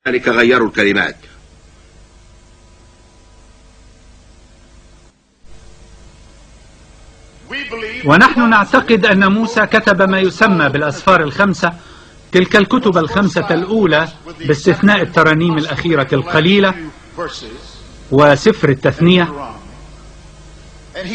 ذلك غيروا الكلمات. ونحن نعتقد أن موسى كتب ما يسمى بالأسفار الخمسة، تلك الكتب الخمسة الأولى باستثناء الترانيم الأخيرة القليلة وسفر التثنية.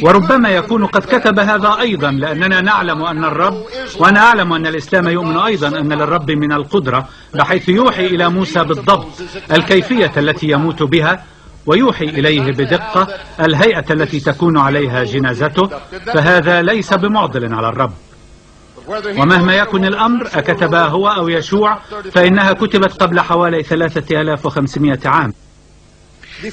وربما يكون قد كتب هذا أيضا لأننا نعلم أن الرب، وأنا أعلم أن الإسلام يؤمن أيضا أن للرب من القدرة بحيث يوحي إلى موسى بالضبط الكيفية التي يموت بها، ويوحي إليه بدقة الهيئة التي تكون عليها جنازته، فهذا ليس بمعضل على الرب. ومهما يكن الأمر أكتبها هو أو يشوع، فإنها كتبت قبل حوالي 3500 عام.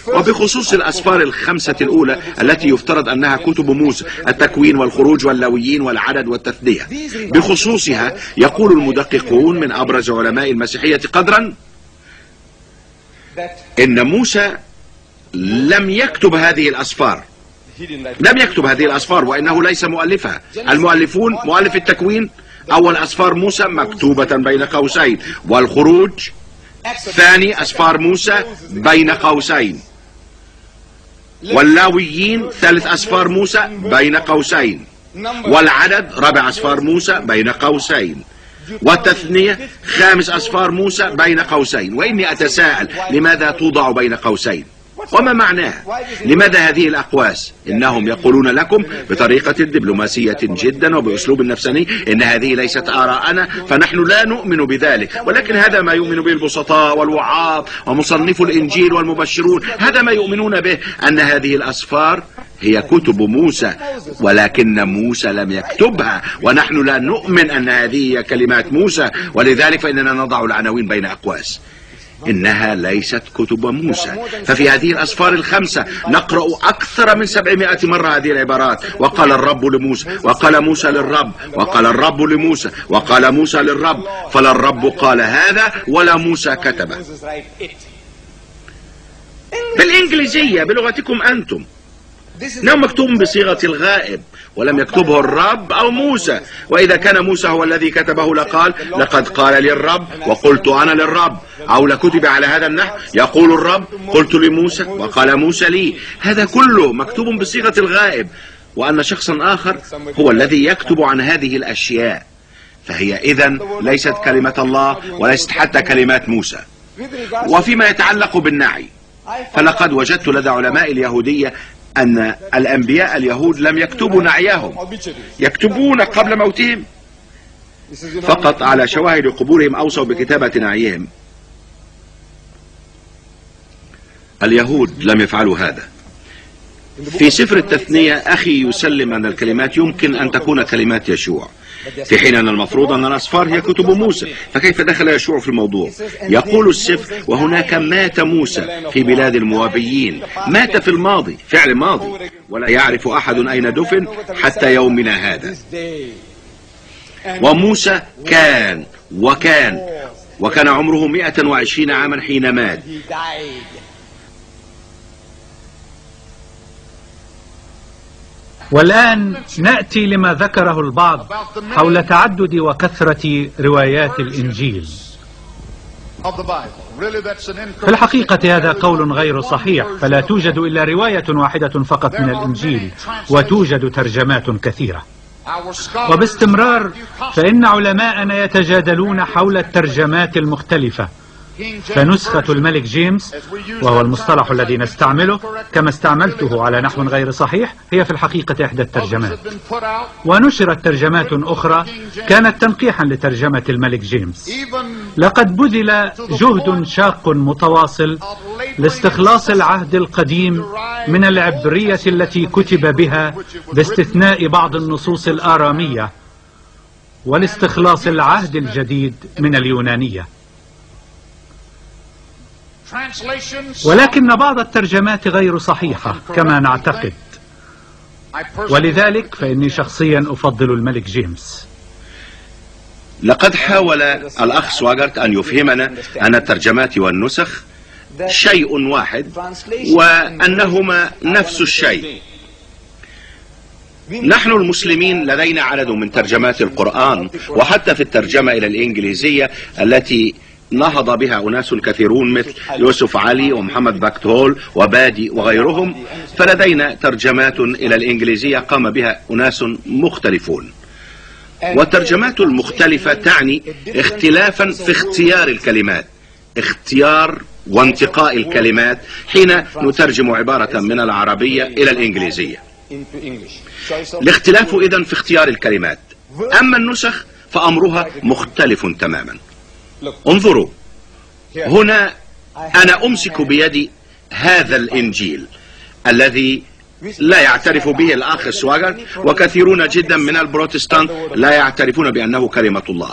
وبخصوص الأسفار الخمسة الأولى التي يفترض أنها كتب موسى، التكوين والخروج واللاويين والعدد والتثنية، بخصوصها يقول المدققون من أبرز علماء المسيحية قدرا إن موسى لم يكتب هذه الأسفار، وإنه ليس مؤلفها. المؤلفون مؤلف التكوين أول أسفار موسى مكتوبة بين قوسين، والخروج ثاني أسفار موسى بين قوسين، واللاويين ثالث أسفار موسى بين قوسين، والعدد رابع أسفار موسى بين قوسين، والتثنية خامس أسفار موسى بين قوسين. وإني أتساءل لماذا توضع بين قوسين؟ وما معناها؟ لماذا هذه الأقواس؟ إنهم يقولون لكم بطريقة دبلوماسية جدا وبأسلوب نفساني إن هذه ليست آراءنا، فنحن لا نؤمن بذلك، ولكن هذا ما يؤمن به البسطاء والوعاظ ومصنفو الإنجيل والمبشرون. هذا ما يؤمنون به، أن هذه الأسفار هي كتب موسى، ولكن موسى لم يكتبها، ونحن لا نؤمن أن هذه هي كلمات موسى، ولذلك فإننا نضع العناوين بين أقواس. إنها ليست كتب موسى. ففي هذه الأسفار الخمسة نقرأ أكثر من 700 مرة هذه العبارات: وقال الرب لموسى، وقال موسى للرب، وقال الرب لموسى، وقال موسى للرب، فلا الرب قال هذا ولا موسى كتبه. بالإنجليزية بلغتكم أنتم، إنه مكتوب بصيغة الغائب، ولم يكتبه الرب أو موسى. وإذا كان موسى هو الذي كتبه لقال: لقد قال لي الرب وقلت أنا للرب، أو لكتب على هذا النحو: يقول الرب قلت لموسى وقال موسى لي. هذا كله مكتوب بصيغة الغائب، وأن شخصا آخر هو الذي يكتب عن هذه الأشياء، فهي إذن ليست كلمة الله وليست حتى كلمات موسى. وفيما يتعلق بالنعي، فلقد وجدت لدى علماء اليهودية أن الأنبياء اليهود لم يكتبوا نعيهم، يكتبون قبل موتهم فقط على شواهد قبورهم أوصوا بكتابة نعيهم. اليهود لم يفعلوا هذا. في سفر التثنية أخي يسلم أن الكلمات يمكن أن تكون كلمات يشوع، في حين أن المفروض أن الأسفار هي كتب موسى، فكيف دخل يشوع في الموضوع؟ يقول السفر: وهناك مات موسى في بلاد الموابيين. مات في الماضي، فعل ماضي، ولا يعرف أحد أين دفن حتى يومنا هذا. وموسى وكان عمره 120 عاما حين مات. والآن نأتي لما ذكره البعض حول تعدد وكثرة روايات الإنجيل. في الحقيقة هذا قول غير صحيح، فلا توجد إلا رواية واحدة فقط من الإنجيل، وتوجد ترجمات كثيرة. وباستمرار فإن علماءنا يتجادلون حول الترجمات المختلفة. فنسخة الملك جيمس، وهو المصطلح الذي نستعمله كما استعملته على نحو غير صحيح، هي في الحقيقة إحدى الترجمات. ونشرت ترجمات أخرى كانت تنقيحا لترجمة الملك جيمس. لقد بذل جهد شاق متواصل لاستخلاص العهد القديم من العبرية التي كتب بها باستثناء بعض النصوص الآرامية، ولاستخلاص العهد الجديد من اليونانية. ولكن بعض الترجمات غير صحيحة كما نعتقد، ولذلك فإني شخصيا أفضل الملك جيمس. لقد حاول الأخ سواغرت أن يفهمنا أن الترجمات والنسخ شيء واحد، وأنهما نفس الشيء. نحن المسلمين لدينا عدد من ترجمات القرآن، وحتى في الترجمة إلى الإنجليزية التي نهض بها أناس كثيرون مثل يوسف علي ومحمد باكتول وبادي وغيرهم، فلدينا ترجمات إلى الإنجليزية قام بها أناس مختلفون. والترجمات المختلفة تعني اختلافا في اختيار الكلمات، اختيار وانتقاء الكلمات حين نترجم عبارة من العربية إلى الإنجليزية. الاختلاف إذن في اختيار الكلمات. أما النسخ فأمرها مختلف تماما. انظروا هنا، أنا أمسك بيدي هذا الإنجيل الذي لا يعترف به الأخ سواغر، وكثيرون جدا من البروتستانت لا يعترفون بأنه كلمة الله.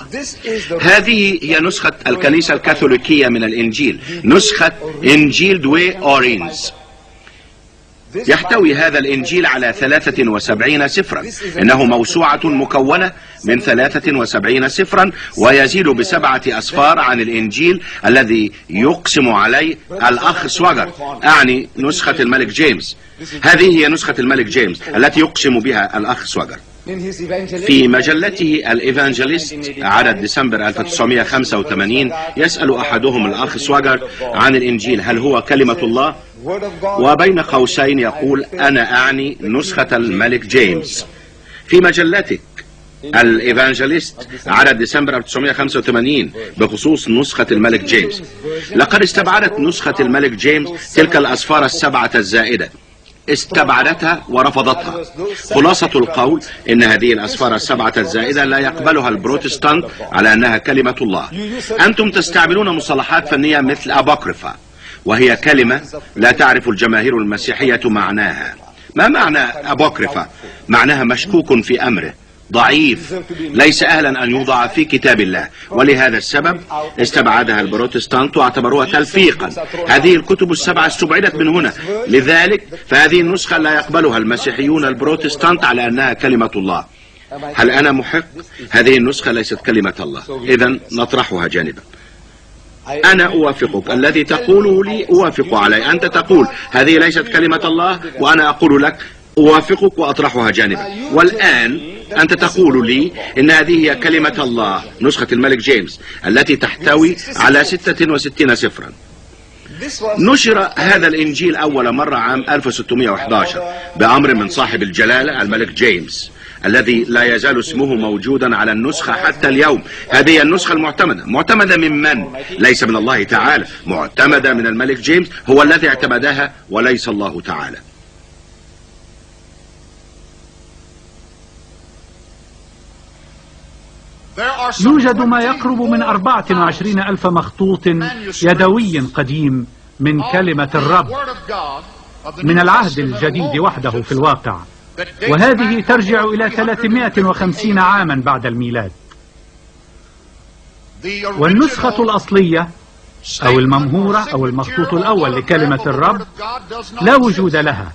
هذه هي نسخة الكنيسة الكاثوليكية من الإنجيل، نسخة إنجيل دوي أورينز. يحتوي هذا الإنجيل على 73 سفرا، إنه موسوعة مكونة من 73 سفرا، ويزيد ب7 أسفار عن الإنجيل الذي يقسم عليه الأخ سواغر، أعني نسخة الملك جيمس. هذه هي نسخة الملك جيمس التي يقسم بها الأخ سواغر. في مجلته الإيفانجيليست عدد ديسمبر 1985 يسأل أحدهم الأخ سواغر عن الإنجيل هل هو كلمة الله، وبين قوسين يقول أنا أعني نسخة الملك جيمس. في مجلتك الإيفانجيليست عدد ديسمبر 1985 بخصوص نسخة الملك جيمس، لقد استبعدت نسخة الملك جيمس تلك الأسفار ال7 الزائدة، استبعدتها ورفضتها. خلاصة القول إن هذه الأسفار ال7 الزائدة لا يقبلها البروتستانت على أنها كلمة الله. أنتم تستعملون مصطلحات فنية مثل أبوكريفا، وهي كلمة لا تعرف الجماهير المسيحية معناها. ما معنى أبوكريفا؟ معناها مشكوك في أمره، ضعيف، ليس أهلا أن يوضع في كتاب الله، ولهذا السبب استبعدها البروتستانت واعتبروها تلفيقا. هذه الكتب ال7 استبعدت من هنا، لذلك فهذه النسخة لا يقبلها المسيحيون البروتستانت على أنها كلمة الله. هل أنا محق؟ هذه النسخة ليست كلمة الله، إذن نطرحها جانبا. أنا أوافقك، الذي تقوله لي أوافق عليه. أنت تقول هذه ليست كلمة الله، وأنا أقول لك أوافقك وأطرحها جانبا. والآن أنت تقول لي إن هذه هي كلمة الله، نسخة الملك جيمس التي تحتوي على 66 سفرا. نشر هذا الإنجيل أول مرة عام 1611 بأمر من صاحب الجلالة الملك جيمس، الذي لا يزال اسمه موجودا على النسخة حتى اليوم. هذه النسخة المعتمدة. معتمدة من من؟ ليس من الله تعالى، معتمدة من الملك جيمس، هو الذي اعتمدها وليس الله تعالى. يوجد ما يقرب من 24,000 مخطوط يدوي قديم من كلمة الرب من العهد الجديد وحده في الواقع، وهذه ترجع إلى 350 عاما بعد الميلاد. والنسخة الأصلية أو الممهورة أو المخطوط الأول لكلمة الرب لا وجود لها.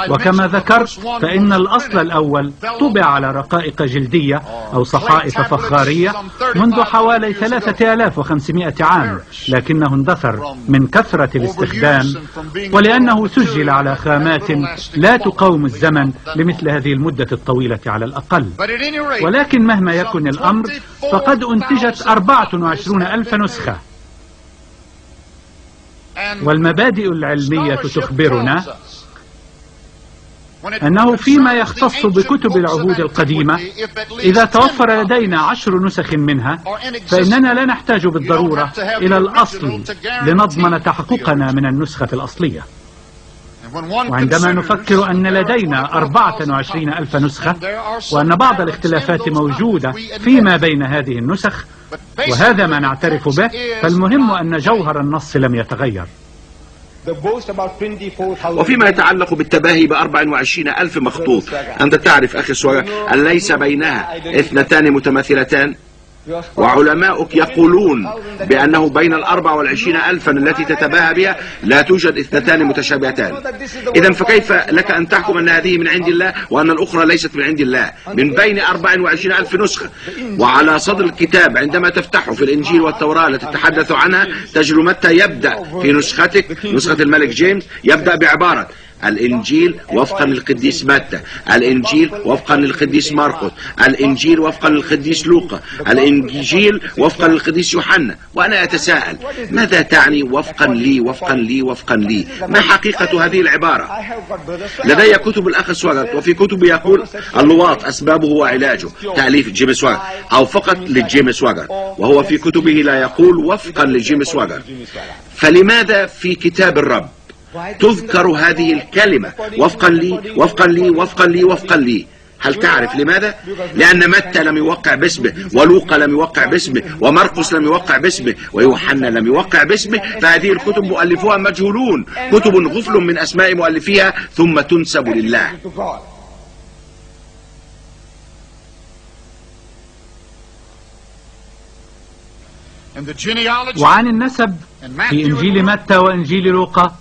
وكما ذكرت فإن الأصل الأول طبع على رقائق جلدية أو صحائف فخارية منذ حوالي 3500 عام، لكنه اندثر من كثرة الاستخدام ولأنه سجل على خامات لا تقاوم الزمن لمثل هذه المدة الطويلة على الأقل. ولكن مهما يكن الأمر فقد أنتجت 24,000 نسخة، والمبادئ العلمية تخبرنا أنه فيما يختص بكتب العهود القديمة إذا توفر لدينا 10 نسخ منها فإننا لا نحتاج بالضرورة إلى الأصل لنضمن تحققنا من النسخة الأصلية. وعندما نفكر أن لدينا 24,000 نسخة وأن بعض الاختلافات موجودة فيما بين هذه النسخ، وهذا ما نعترف به، فالمهم أن جوهر النص لم يتغير. وفيما يتعلق بالتباهي ب24,000 مخطوط، أنت تعرف أخي سواغر أن ليس بينها 2 متماثلتان، وعلماؤك يقولون بأنه بين 24,000 التي تتباهى بها لا توجد 2 متشابهتان. إذن فكيف لك أن تحكم أن هذه من عند الله وأن الأخرى ليست من عند الله؟ من بين 24,000 نسخة. وعلى صدر الكتاب عندما تفتحه في الإنجيل والتوراة التي تتحدث عنها تجد متى يبدأ في نسختك، نسخة الملك جيمس، يبدأ بعبارة الإنجيل وفقا للقديس متى، الإنجيل وفقا للقديس مرقس، الإنجيل وفقا للقديس لوقا، الإنجيل وفقا للقديس يوحنا. وأنا أتساءل ماذا تعني وفقا لي وفقا لي وفقا لي؟ ما حقيقة هذه العبارة؟ لدي كتب الأخ سواغرت، وفي كتب يقول اللواط أسبابه وعلاجه تأليف جيم سواغرت أو فقط لجيم سواغرت، وهو في كتبه لا يقول وفقا لجيم سواغرت. فلماذا في كتاب الرب تذكر هذه الكلمة وفقا لي وفقا لي وفقا لي وفقا لي؟ هل تعرف لماذا؟ لأن متى لم يوقع باسمه، ولوقا لم يوقع باسمه، ومرقس لم يوقع باسمه، ويوحنا لم يوقع باسمه. فهذه الكتب مؤلفوها مجهولون، كتب غفل من أسماء مؤلفيها ثم تنسب لله. وعن النسب في إنجيل متى وإنجيل لوقا